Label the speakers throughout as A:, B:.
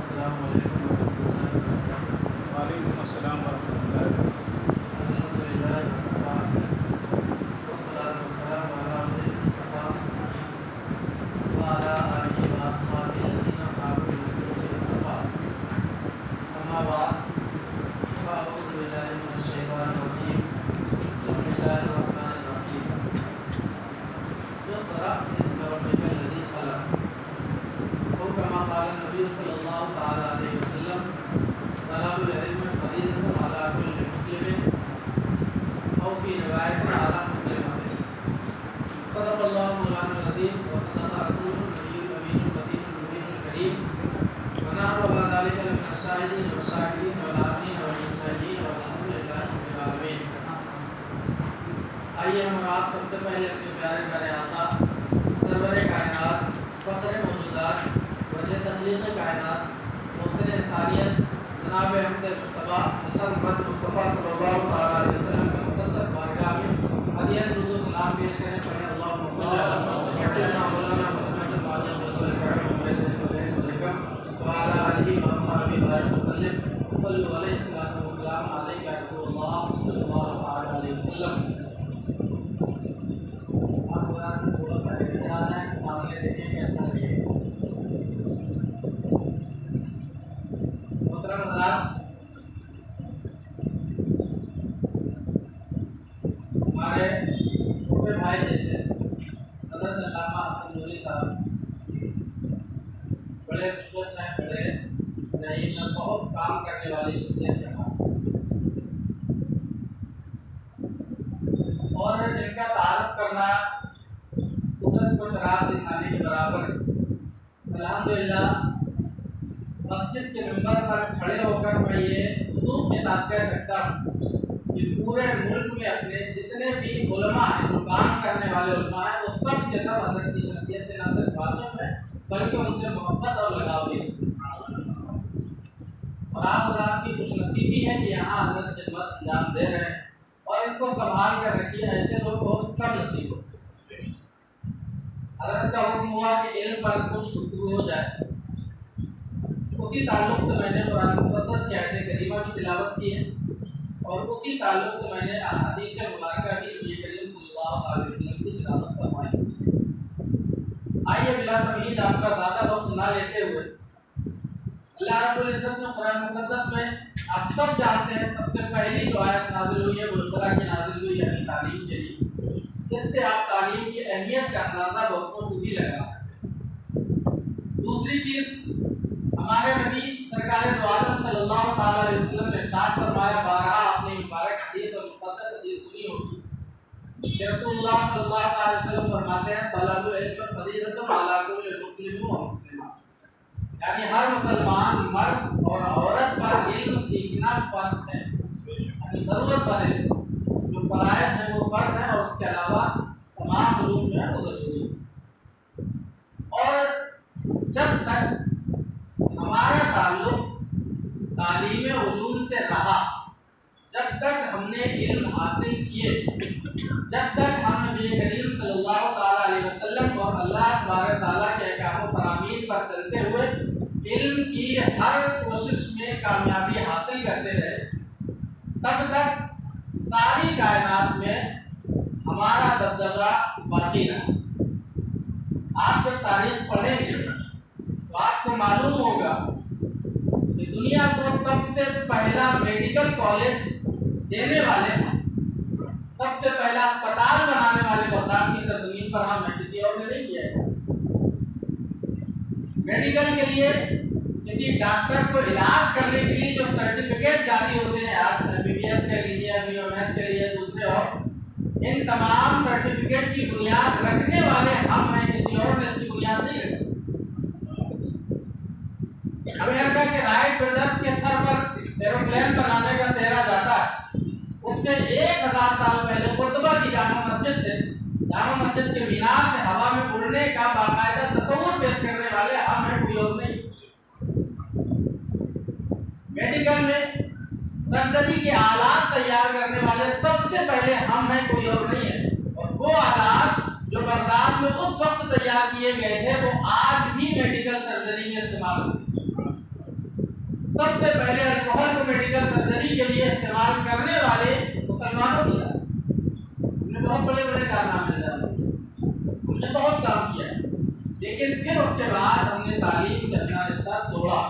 A: السلام علیکم ورحمۃ اللہ وبرکاتہ۔
B: وعلیکم السلام ورحمۃ اللہ وبرکاتہ۔
A: الحمدللہ والصلاۃ والسلام علی عبدہ المصطفیٰ وعلی آلہ واصحابہ الذین صابوا بالسنة والصفا۔ اما بعد فاعوذ باللہ من الشیطان الرجیم، بسم اللہ الرحمن الرحیم۔ اقرأ باسم ربک الذی خلق، او کما قال النبی صلی اللہ تعالی علیہ وسلم، طلب العلم فریضۃ علی کل مسلم او فی روایت علی مسلمۃ۔ صدق اللہ مولانا العظیم وصدق رسولہ النبی الامین المتین المبین الکریم، ونحن علی ذلک لمن الشاہدین والشاکرین والعاملین والمجاہدین والحمد للہ رب العالمین۔ آئیے ہم آپ سب سے پہلے اپنے پیارے پیارے آقا سرور کائنات، فخر موجودات، وجہ تخلیق کائنات، محسن انسانیت، جناب احمد مصطفیٰ محمد مصطفیٰ صلی اللہ علیہ وسلم کے مقدس بارگاہ میں ہدیہ درود و سلام پیش کریں۔ پڑھیں اللہم صلی علی مولانا محمد المعجل والکرم والکرم وعلی آلہ واصحابہ بارک وسلم، صلوا علیہ الصلاۃ والسلام علیک یا رسول اللہ صلی اللہ علیہ وسلم۔ آپ قرآن تھوڑا سا دھیان ہے، سامنے دیکھیں کیسا لگے۔ محترم حضرات، ہمارے چھوٹے بھائی جیسے حضرت علامہ حسن نوری صاحب بڑے مشکل ہیں، بڑے رحیم ہیں، بہت کام کرنے والی شخصیت ہیں اور ان کا تعارف کرنا سورج کو چراغ دکھانے کے برابر ہے۔ الحمدللہ مسجد کے ممبر پر کھڑے ہو کر میں یہ وثوق کے ساتھ کہہ سکتا ہوں کہ پورے ملک میں اپنے جتنے بھی علماء ہیں، جو کام کرنے والے علماء ہیں، وہ سب کے سب حضرت کی شخصیت سے نہ صرف واقف ہیں بلکہ ان سے محبت اور لگاؤ بھی ہے۔ اور آپ حضرات کی خوش نصیبی ہے کہ یہاں حضرت خدمت انجام دے رہے ہیں اور ان کو سنبھال کر رکھیے، ایسے لوگ بہت کم نصیب ہوتے ہیں۔ حضرت کا حکم ہوا کہ علم پر کچھ گفتگو ہو جائے، اسی تعلق سے میں نے قرآن مقدس کی آیت کریمہ کی تلاوت کی ہے اور اسی تعلق سے میں نے احادیث مبارکہ کی نبی کریم صلی اللہ علیہ وسلم کی تلاوت فرمائی۔ آئیے بلا تمہید آپ کا زیادہ وقت نہ لیتے ہوئے، اللہ رب العزت نے قرآن مقدس میں آپ سب جانتے ہیں سب سے پہلی جو آیت نازل ہوئی ہے وہ اقرا کی نازل ہوئی، یعنی تعلیم کے لیے۔ اس سے آپ تعلیم کی اہمیت کا اندازہ بہت خود ہی لگا سکتے ہیں۔ دوسری چیز، ہمارے نبی سرکار دو عالم صلی اللہ تعالی علیہ وسلم نے ارشاد فرمایا، بارہا اپنی مبارک حدیث اور مقدس حدیث سنی ہوگی کہ رسول اللہ صلی اللہ علیہ وسلم فرماتے ہیں، طلب العلم فریضۃ علی کل مسلم و مسلمہ، یعنی ہر مسلمان مرد اور عورت پر علم سیکھنا فرض ہے، یعنی ضرورت پر علم، جو فرائض ہیں وہ فرض ہیں اور اس کے علاوہ تمام علوم جو ہیں وہ ضروری ہیں۔ اور جب تک ہمارا تعلق تعلیم علوم سے رہا، جب تک ہم نے علم حاصل کیے، جب تک ہم نبی کریم صلی اللہ تعالیٰ علیہ وسلم اور اللہ تبارک تعالیٰ کے احکام و فرامین پر چلتے ہوئے علم کی ہر کوشش میں کامیابی حاصل کرتے رہے، تب تک ساری کائنات میں ہمارا دبدبہ باقی رہا۔ آپ جب تاریخ پڑھیں گے تو آپ کو معلوم ہوگا کہ دنیا کو سب سے پہلا میڈیکل کالج دینے والے ہیں، سب سے پہلا اسپتال بنانے والے بغداد کی سرزمین پر ہم ہیں، کسی اور نے نہیں کیا ہے۔ میڈیکل کے لیے کسی ڈاکٹر کو علاج کرنے کے لیے جو سرٹیفکیٹ جاری ہوتے ہیں، آج MBBS کے لیجیے، BMS کے لیے دوسرے، اور ان تمام سرٹیفکیٹ کی بنیاد رکھنے والے ہم ہیں، کسی اور نے اس کی بنیاد نہیں رکھی۔ امریکہ کے رائٹ برادرز کے سر پر ایروپلین بنانے کا سہرا جاتا ہے، اس سے 1000 سال پہلے قرطبہ کی جامع مسجد کے مینار سے ہوا میں اڑنے کا باقاعدہ تصور پیش کرنے والے ہم ہیں، کوئی اور نہیں۔ میڈیکل میں سرجری کے آلات تیار کرنے والے سب سے پہلے ہم ہیں، کوئی اور نہیں ہے۔ اور وہ آلات جو بغداد میں اس وقت تیار کیے گئے تھے وہ آج بھی میڈیکل سرجری میں استعمال ہوتے ہیں۔ سب سے پہلے الکوہل کو میڈیکل سرجری کے لیے استعمال کرنے والے مسلمانوں کی ہے. ہم نے بہت بڑے بڑے کارنامے کرے، ہم نے بہت کام کیا، لیکن پھر اس کے بعد ہم نے تعلیم سے اپنا رشتہ توڑا.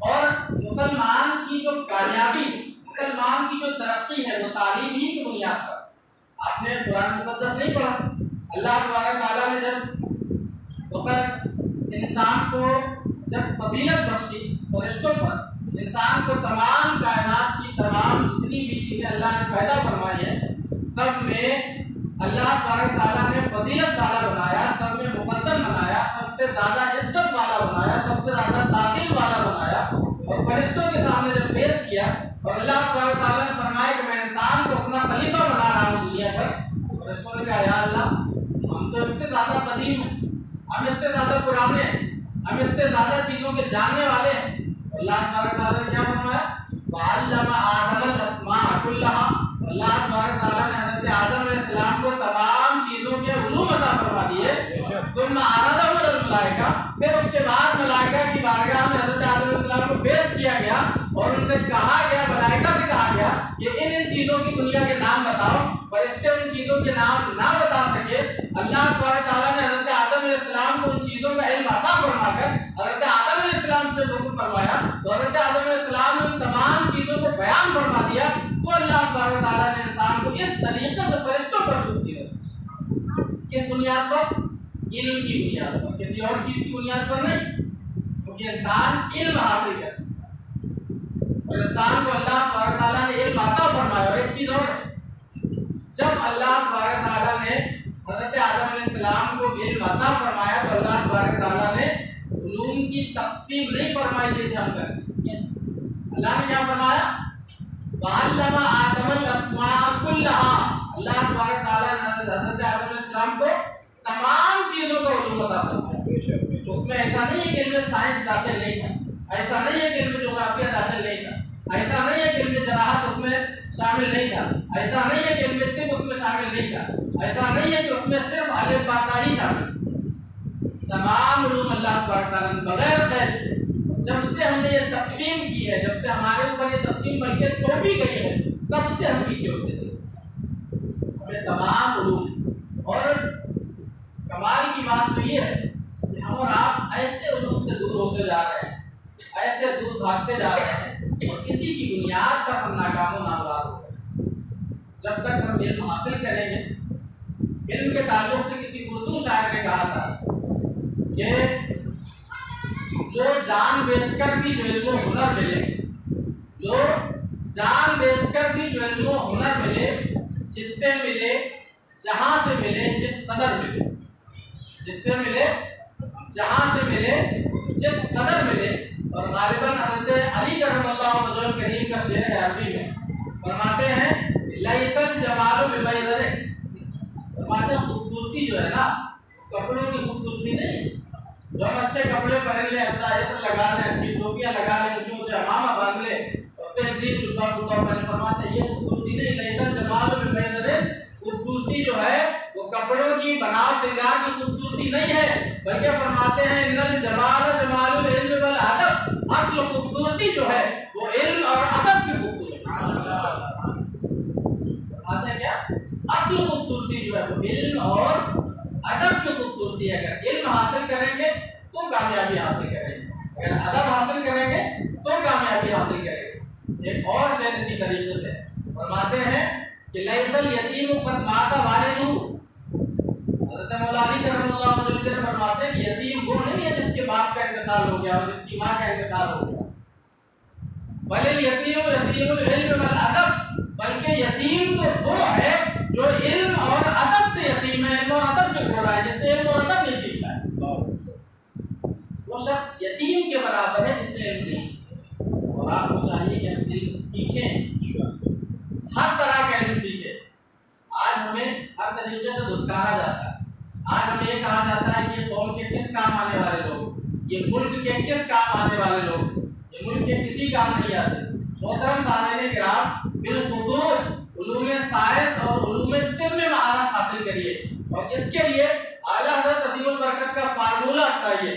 A: اور مسلمان کی جو کامیابی، مسلمان کی جو ترقی ہے وہ تعلیم ہی کی بنیاد پر. آپ نے قرآن مقدس نہیں پڑھا؟ اللہ تبارک تعالیٰ نے جب انسان کو جب فضیلت بخشی فرشتوں پر، انسان کو تمام کائنات کی تمام جتنی بھی چیزیں اللہ نے پیدا فرمائی ہیں سب میں اللہ تبارک تعالیٰ نے فضیلت والا بنایا، سب میں مقدم بنایا، سب سے زیادہ عزت والا بنایا، سب سے زیادہ تعظیم والا بنایا. اور فرشتوں کے سامنے جب پیش کیا اور اللہ تبارک تعالیٰ نے فرمایا کہ میں انسان کو اپنا خلیفہ بنا رہا ہوں دنیا پر، فرشتوں نے کہا یا اللہ ہم تو اس سے زیادہ قدیم ہیں، ہم اس سے زیادہ پرانے ہیں، ہم اس سے زیادہ چیزوں کے جاننے والے ہیں. اللہ تبارک تعالیٰ نے کیا فرمایا؟ وَعَلَّمَ آدَمَ الْأَسْمَاءَ كُلَّهَا. اللہ تبارک تعالیٰ نے حضرت آدم علیہ السلام کو تمام چیزوں کے علوم عطا فرما دیے. ثم عرضهم على الملائکہ، پھر اس کے بعد ملائکہ کی بارگاہ میں حضرت آدم علیہ السلام کو پیش کیا گیا اور ان سے کہا گیا، ملائکہ سے کہا گیا کہ ان چیزوں کی دنیا کے نام بتاؤ. فرشتے ان چیزوں کے نام نہ بتا سکے. اللہ تبارک تعالیٰ نے حضرت آدم علیہ السلام کو ان چیزوں کا علم عطا فرما کر حضرت آدم علیہ السلام سے حکم فرمایا تو حضرت آدم علیہ السلام نے ان تمام چیزوں کو بیان فرما دیا. تو اللہ تبارک تعالیٰ نے انسان کو اس طریقے سے فرشتوں پر حکم دیا. کس بنیاد پر؟ علم کی بنیاد پر، کسی اور چیز کی بنیاد پر نہیں. کیونکہ انسان علم حاصل کر اور انسان کو اللہ تبارک تعالیٰ نے علم عطا فرمایا. اور ایک چیز اور، جب اللہ تبارک تعالیٰ نے حضرت آدم علیہ السلام کو علم عطا فرمایا تو اللہ تبارک تعالیٰ نے علوم کی تقسیم نہیں فرمائی جیسے ہم کرتے ہیں. اللہ نے کیا فرمایا؟ وَعَلَّمَ آدَمَ الْأَسْمَاءَ كُلَّهَا. اللہ تبارک تعالیٰ نے حضرت آدم علیہ السلام کو تمام چیزوں کا علوم عطا فرمایا. اس میں ایسا نہیں ہے کہ علم سائنس داخل نہیں تھا، ایسا نہیں ہے کہ علم جغرافیہ داخل نہیں تھا، ایسا نہیں ہے کہ علم جراحت اس میں شامل نہیں تھا، ایسا نہیں ہے کہ علم طب اس میں شامل نہیں تھا، ایسا نہیں ہے کہ اس میں صرف الف با تا ہی شامل. تمام علوم اللہ تبارک تعالیٰ نے بغیر قید جب سے ہم نے یہ تقسیم کی ہے، جب سے ہمارے اوپر یہ تقسیم بلکہ توڑی گئی ہے، تب سے ہم پیچھے ہوتے چلے. ہمیں تمام علوم، اور کمال کی بات تو یہ ہے کہ ہم اور آپ ایسے علوم سے دور ہوتے جا رہے ہیں، ایسے دور بھاگتے جا رہے ہیں اور اسی کی بنیاد پر ہم ناکام و نامراد ہو رہے ہیں. جب تک ہم علم حاصل کریں گے، علم کے تعلق سے کسی اردو شاعر نے کہا تھا کہ جو جان بیچ کر بھی جو علم و ہنر ملے، جو جان بیچ کر بھی جو علم و ہنر ملے، جس سے ملے جہاں سے ملے جس قدر ملے، جس سے ملے جہاں سے ملے جس قدر ملے. اور غالباً حضرت علی کرم اللہ وجہ کریم کا شعر ہے عربی میں، فرماتے ہیں لیس الجمال بمیزر، فرماتے ہیں خوبصورتی جو ہے نا کپڑوں کی خوبصورتی نہیں. جو ہم اچھے کپڑے پہن لیں، اچھا عطر لگا لیں، اچھی ٹوپیاں لگا لیں، اونچے اونچے امامہ باندھ لیں اور بہترین جوتا پوتا پہن، فرماتے ہیں یہ خوبصورتی نہیں. لیس الجمال بمیزر، خوبصورتی جو ہے وہ کپڑوں کی بناؤ سنگار کی خوبصورتی نہیں ہے، بلکہ فرماتے ہیں ان الجمال جمال العلم والادب، اصل خوبصورتی جو ہے وہ علم اور ادب کی خوبصورتی. فرماتے ہیں کیا؟ اصل خوبصورتی جو ہے وہ علم اور ادب کی خوبصورتی ہے. اگر علم حاصل کریں گے تو کامیابی حاصل کریں گے، اگر ادب حاصل کریں گے تو کامیابی حاصل کریں گے. ایک اور شعر اسی طریقے سے فرماتے ہیں کہ لیس الیتیم قد مات والدہ، حضرت مولانا کرم اللہ وجہ نے فرماتے ہیں کہ یتیم وہ نہیں ہے جس کے باپ کا انتقال ہو گیا اور جس کی ماں کا انتقال ہو گیا، بل الیتیم یتیم العلم والادب، بلکہ یتیم تو وہ ہے جو علم اور ادب سے یتیم ہے، علم اور ادب سے کھو رہا ہے، جس نے علم اور ادب نہیں سیکھا ہے. وہ شخص یتیم کے برابر ہے جس نے علم نہیں سیکھا. اور آپ کو چاہیے کہ ہم علم سیکھیں، ہر طرح کا علم سیکھیں. آج ہمیں ہر طریقے سے دھتکارا جاتا ہے. آج ہمیں یہ کہا جاتا ہے کہ یہ قوم کے کس کام آنے والے لوگ، یہ ملک کے کس کام آنے والے لوگ، یہ ملک کے کسی کام نہیں آتے. محترم سامعین کرام، بالخصوص علوم سائنس اور علوم طب میں مہارت حاصل کریے اور اس کے لیے اعلیٰ حضرت عظیم البرکت کا فارمولہ اپنائیے.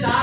A: 4